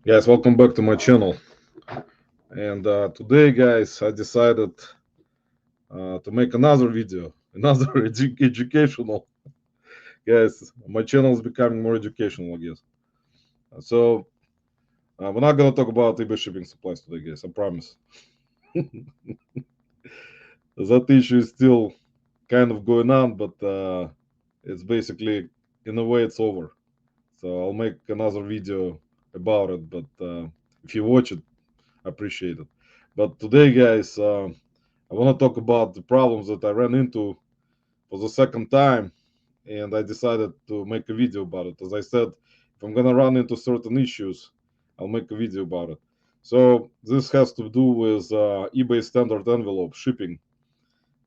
Guys, welcome back to my channel. And today, guys, I decided to make another video, another educational. Guys, my channel is becoming more educational, I guess. So we're not gonna talk about eBay shipping supplies today, guys. I promise. That issue is still kind of going on, but it's basically, in a way, it's over. So I'll make another video about it. But if you watch it, I appreciate it. But today, guys, I want to talk about the problems that I ran into for the second time, and I decided to make a video about it. As I said, if I'm gonna run into certain issues, I'll make a video about it. So this has to do with eBay standard envelope shipping,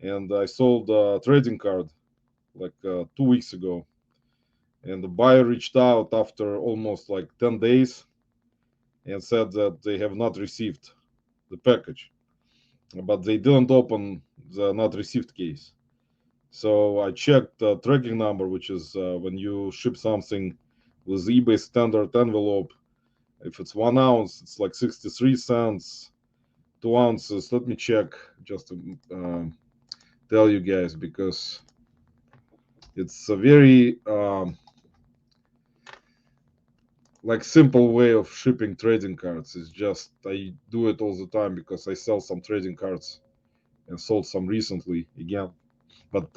and I sold a trading card like 2 weeks ago, and the buyer reached out after almost like 10 days and said that they have not received the package, but they didn't open the not received case. So I checked the tracking number, which is when you ship something with eBay standard envelope. If it's 1 ounce, it's like 63 cents. 2 ounces. Let me check just to tell you guys, because it's a very like simple way of shipping trading cards. It's just I do it all the time because I sell some trading cards and sold some recently again. But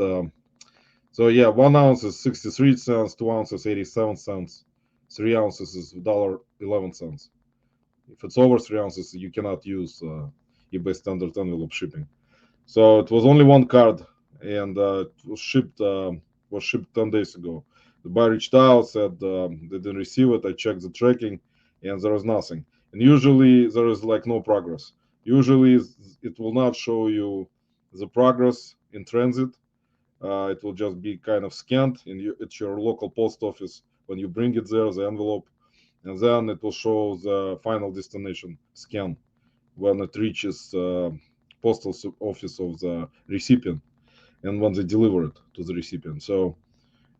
So yeah, 1 ounce is 63 cents, 2 ounces 87 cents, 3 ounces is $1.11. If it's over 3 ounces, you cannot use eBay standard envelope shipping. So it was only one card, and it was shipped 10 days ago. The buyer reached out, said they didn't receive it. I checked the tracking, and there was nothing. And usually there is like no progress. Usually it will not show you the progress in transit. It will just be kind of scanned at your local post office when you bring it there, the envelope, and then it will show the final destination scan when it reaches postal office of the recipient and when they deliver it to the recipient.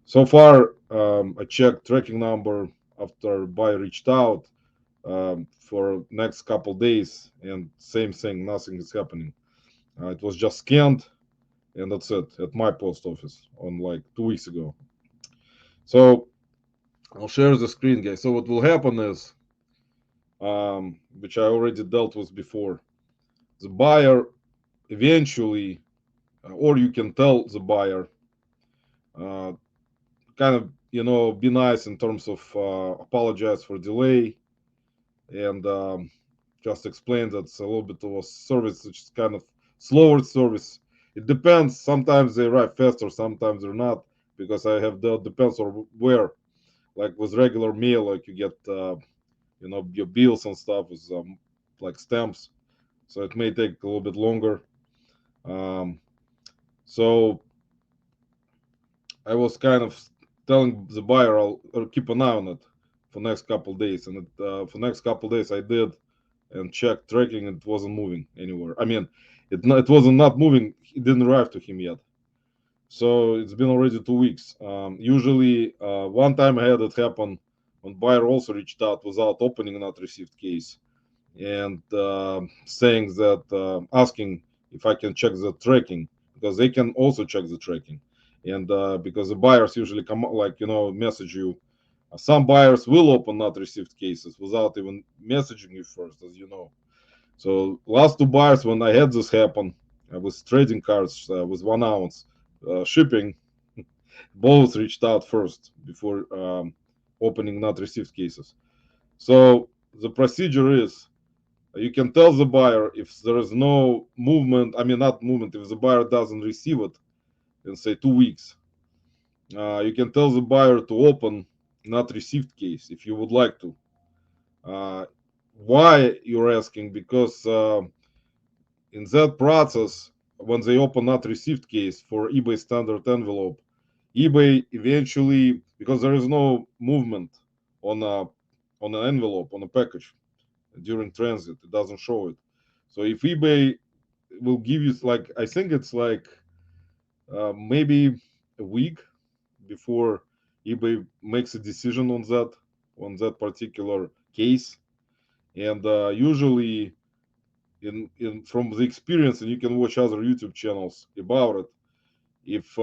So far, I checked tracking number after buyer reached out for next couple days, and same thing, nothing is happening. It was just scanned, and that's it at my post office on like 2 weeks ago. So I'll share the screen, guys. So what will happen is, which I already dealt with before, the buyer eventually, or you can tell the buyer, uh, kind of, be nice in terms of apologize for delay, and just explain that it's a little bit of a service which is kind of slower service. It depends. Sometimes they arrive faster, sometimes they're not, because I have the depends on where. Like with regular mail, like you get your bills and stuff with like stamps, so it may take a little bit longer. Um, so I was kind of telling the buyer I'll keep an eye on it for next couple days, and for next couple days I did and checked tracking. It wasn't moving anywhere. I mean, it wasn't not moving. It didn't arrive to him yet. So it's been already 2 weeks. Usually, one time I had it happen when buyer also reached out without opening not received case, and saying that asking if I can check the tracking, because they can also check the tracking, and because the buyers usually come like message you. Some buyers will open not received cases without even messaging you first, as you know. So last two buyers when I had this happen with trading cards with 1 ounce shipping, both reached out first before opening not received cases. So the procedure is you can tell the buyer if there is no movement, I mean, not movement, if the buyer doesn't receive it in, say, 2 weeks, you can tell the buyer to open not received case if you would like to. Uh, why you're asking? Because in that process, when they open not received case for eBay standard envelope, eBay eventually, because there is no movement on an envelope on a package during transit, it doesn't show it. So if eBay will give you, like, I think it's like maybe a week before eBay makes a decision on that particular case. And usually, in from the experience, and you can watch other YouTube channels about it. If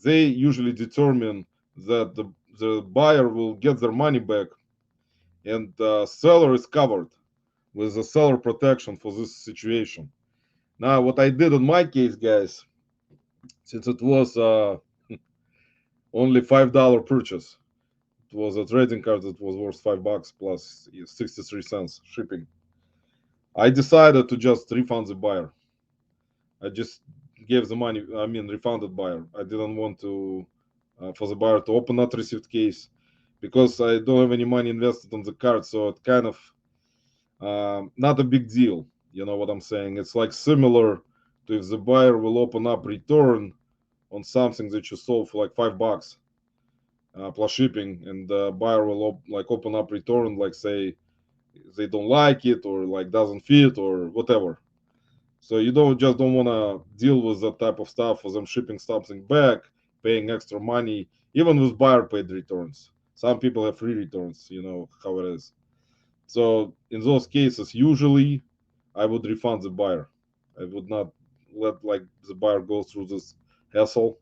they usually determine that the buyer will get their money back, and the seller is covered with the seller protection for this situation. Now, what I did in my case, guys, since it was only $5 purchase, it was a trading card that was worth $5 plus 63 cents shipping. I decided to just refund the buyer. I just gave the money, I mean, refunded buyer. I didn't want to for the buyer to open not received case because I don't have any money invested on the card, so it kind of not a big deal. You know what I'm saying? It's like similar to if the buyer will open up return on something that you sold for like $5 plus shipping, and the buyer will like open up return, like say they don't like it or like doesn't fit or whatever. So you don't want to deal with that type of stuff for them shipping something back, paying extra money, even with buyer paid returns. Some people have free returns, you know how it is. So in those cases, usually I would refund the buyer. I would not let like the buyer go through this hassle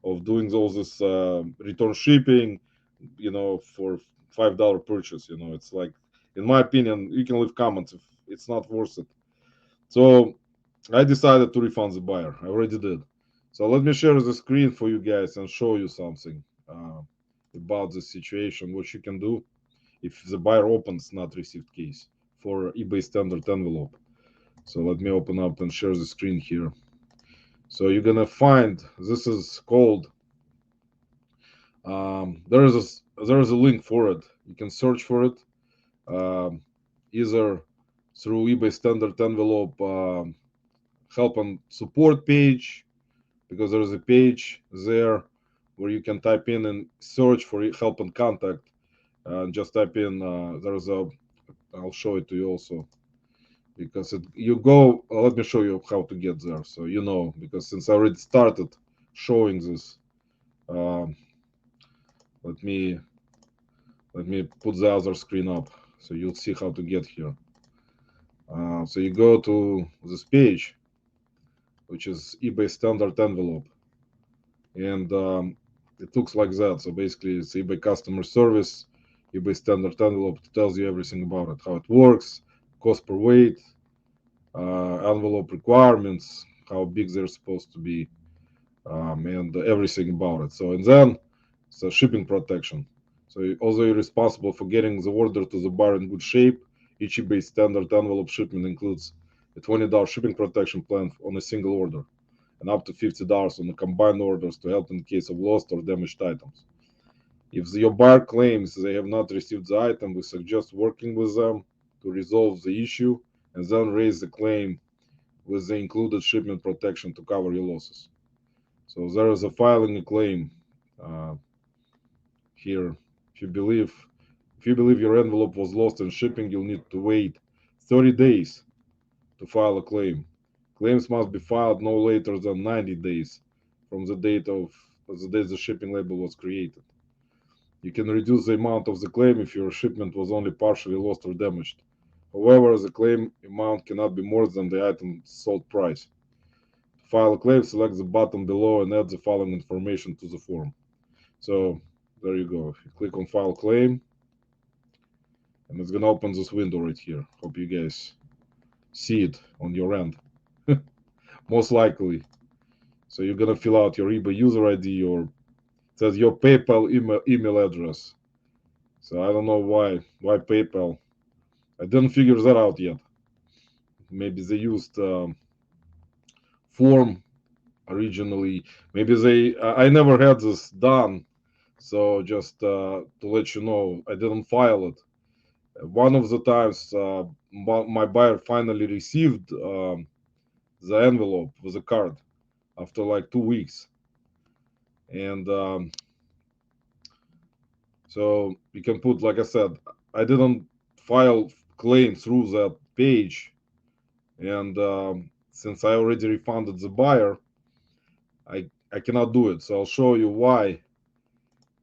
of doing all this return shipping, for $5 purchase. It's like, in my opinion, you can leave comments if it's not worth it. So I decided to refund the buyer. I already did. So let me share the screen for you guys and show you something about the situation, what you can do if the buyer opens not received case for eBay standard envelope. So let me open up and share the screen here. So you're gonna find this is called. There is a link for it. You can search for it either through eBay standard envelope help and support page, because there's a page there where you can type in and search for help and contact. Just type in. There's a. I'll show it to you also, because you go. Let me show you how to get there, so because since I already started showing this, um, let me put the other screen up so you'll see how to get here. So you go to this page, which is eBay standard envelope, and it looks like that. So basically, it's eBay customer service, eBay standard envelope. It tells you everything about it, how it works, cost per weight, envelope requirements, how big they're supposed to be, and everything about it. So, and then it's shipping protection. So although you're responsible for getting the order to the buyer in good shape, each eBay standard envelope shipment includes a $20 shipping protection plan on a single order, and up to $50 on the combined orders to help in case of lost or damaged items. If your buyer claims they have not received the item, we suggest working with them to resolve the issue and then raise the claim with the included shipment protection to cover your losses. So there is a filing a claim uh, here. If you believe your envelope was lost in shipping, you'll need to wait 30 days to file a claim. Claims must be filed no later than 90 days from the date the shipping label was created. You can reduce the amount of the claim if your shipment was only partially lost or damaged. However, the claim amount cannot be more than the item's sold price. To file a claim, select the button below and add the following information to the form. So there you go. If you click on File Claim, and it's gonna open this window right here. Hope you guys see it on your end. Most likely. So you're gonna fill out your eBay user ID, or it says your PayPal email address. So I don't know why PayPal. I didn't figure that out yet. Maybe they used form originally. Maybe they. I never had this done. So just to let you know, I didn't file it. One of the times, my buyer finally received the envelope with a card after like 2 weeks, and so you can put, like I said, I didn't file claim through that page, and since I already refunded the buyer, I cannot do it. So I'll show you why.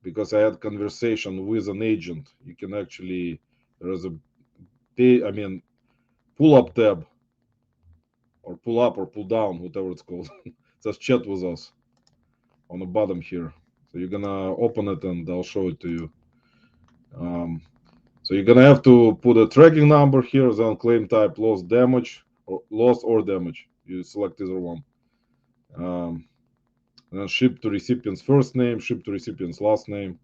Because I had conversation with an agent. You can actually, there is a pull up tab, or pull up or pull down, whatever it's called. It says chat with us on the bottom here. So you're gonna open it and I'll show it to you. Um, so you're gonna have to put a tracking number here, then claim type loss or damage. You select either one. Um, and then ship to recipient's first name, ship to recipient's last name,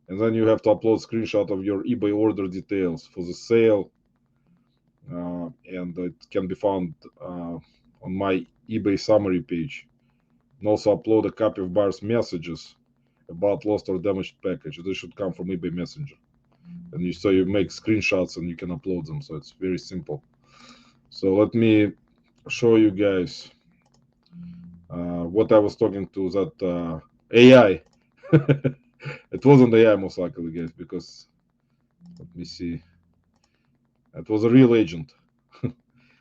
and then you have to upload screenshot of your eBay order details for the sale, and it can be found on my eBay summary page. And also upload a copy of buyer's messages about lost or damaged package. This should come from eBay Messenger. And you make screenshots and you can upload them. So it's very simple. So let me show you guys what I was talking to that AI. It wasn't AI most likely, guys, because let me see. It was a real agent.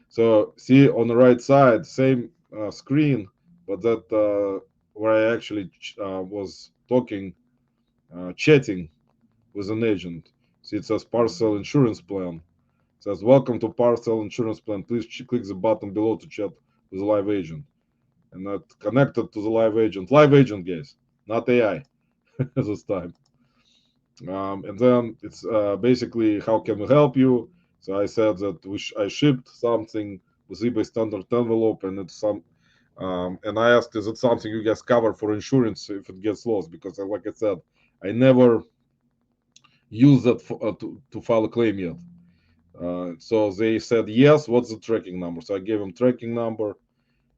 So see on the right side, same screen, but that where I actually was chatting with an agent. See, it says parcel insurance plan. It says welcome to parcel insurance plan. Please click the button below to chat with a live agent. And that connected to the live agent. Live agent, guys, not AI this time. And then it's basically how can we help you. So I said that I shipped something with eBay standard envelope, and it's some. And I asked, is it something you guys cover for insurance if it gets lost? Because, like I said, I never used that to file a claim yet. So they said yes. What's the tracking number? So I gave them tracking number,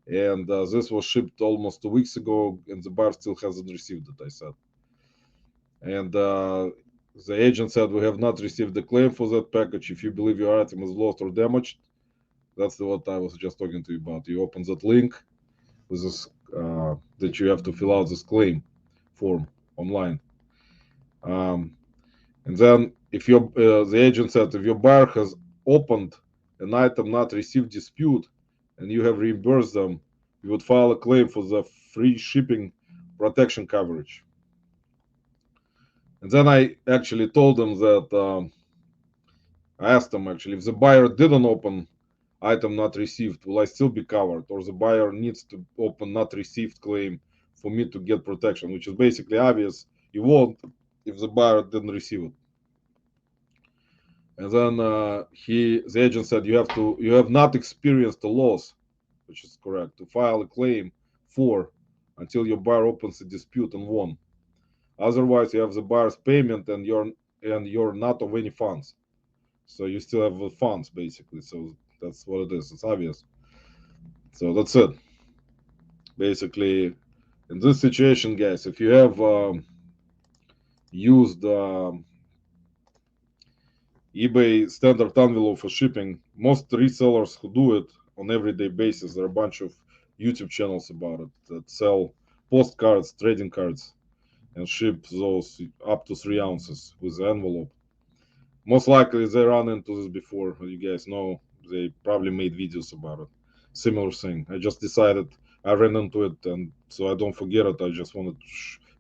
and this was shipped almost 2 weeks ago, and the buyer still hasn't received it. I said, and the agent said we have not received the claim for that package. If you believe your item is lost or damaged, that's what I was just talking to you about. You open that link with this that you have to fill out this claim form online. Um, and then if the agent said if your buyer has opened an item not received dispute and you have reimbursed them, you would file a claim for the free shipping protection coverage. And then I actually told them that I asked them actually if the buyer didn't open item not received, will I still be covered, or the buyer needs to open not received claim for me to get protection, which is basically obvious. You won't if the buyer didn't receive it. And then the agent said you have not experienced a loss, which is correct, to file a claim for until your buyer opens a dispute and won. Otherwise, you have the buyer's payment and you're not of any funds. So you still have the funds basically. So that's what it is. It's obvious. So that's it. Basically, in this situation, guys, if you have used eBay standard envelope for shipping, most resellers who do it on everyday basis, there are a bunch of YouTube channels about it that sell postcards, trading cards, and ship those up to 3 ounces with the envelope. Most likely they run into this before. You guys know they probably made videos about it. Similar thing. I just decided I ran into it, and so I don't forget it. I just wanted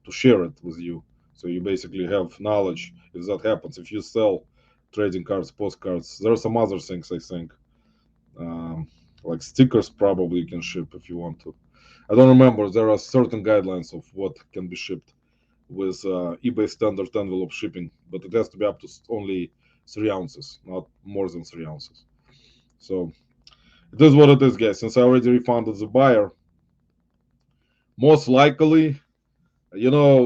to share it with you, so you basically have knowledge if that happens. If you sell trading cards, postcards, there are some other things I think, um, like stickers. Probably you can ship if you want to. I don't remember. There are certain guidelines of what can be shipped with eBay standard envelope shipping, but it has to be up to only 3 ounces, not more than 3 ounces. So it is what it is, guys. Since I already refunded the buyer, most likely,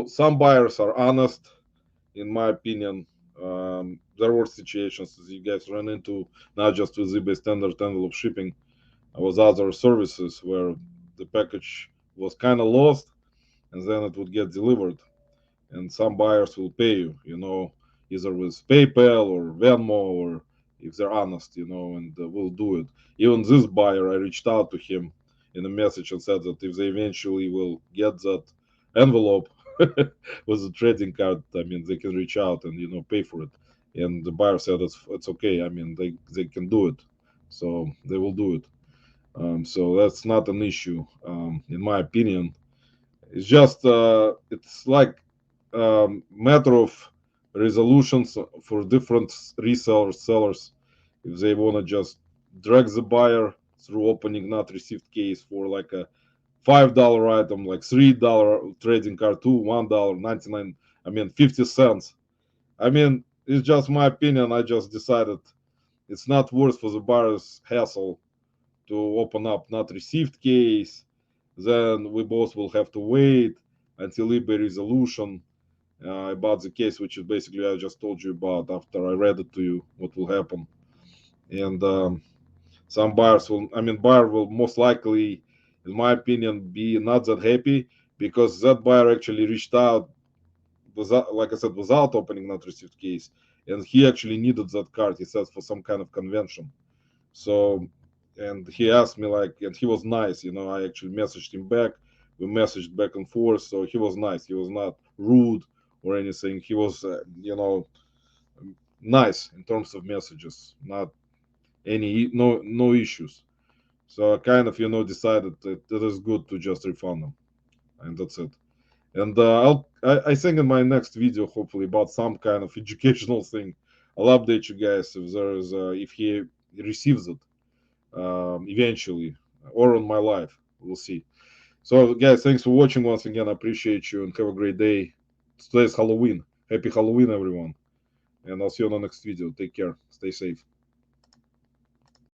some buyers are honest, in my opinion. There were situations as you guys ran into, not just with eBay standard envelope shipping, with other services where the package was kind of lost and then it would get delivered, and some buyers will pay you, either with PayPal or Venmo, or if they're honest, and will do it. Even this buyer, I reached out to him in a message and said that if they eventually will get that envelope with the trading card, I mean, they can reach out and pay for it. And the buyer said it's okay. I mean, they can do it, so they will do it. So that's not an issue, in my opinion. It's just it's like matter of resolutions for different resellers, sellers. if they want to just drag the buyer through opening not received case for like a $5 item, like $3 trading card to $1.99, I mean 50 cents. I mean, it's just my opinion. I just decided it's not worth for the buyer's hassle to open up not received case. Then we both will have to wait until eBay resolution about the case, which is basically I just told you about after I read it to you, what will happen. And some buyers will, I mean, buyer will most likely, in my opinion, be not that happy because that buyer actually reached out without, like I said, without opening not received case, and he actually needed that card. He says for some kind of convention. So, and he asked me like, and he was nice. I actually messaged him back. We messaged back and forth. So he was nice. He was not rude or anything. He was, nice in terms of messages. Not any no issues. So I kind of decided that it is good to just refund them, and that's it. And I think in my next video, hopefully about some kind of educational thing, I'll update you guys if there is if he receives it eventually or on my live. We'll see. So guys, thanks for watching once again. I appreciate you and have a great day. Today's Halloween. Happy Halloween, everyone. And I'll see you on the next video. Take care. Stay safe.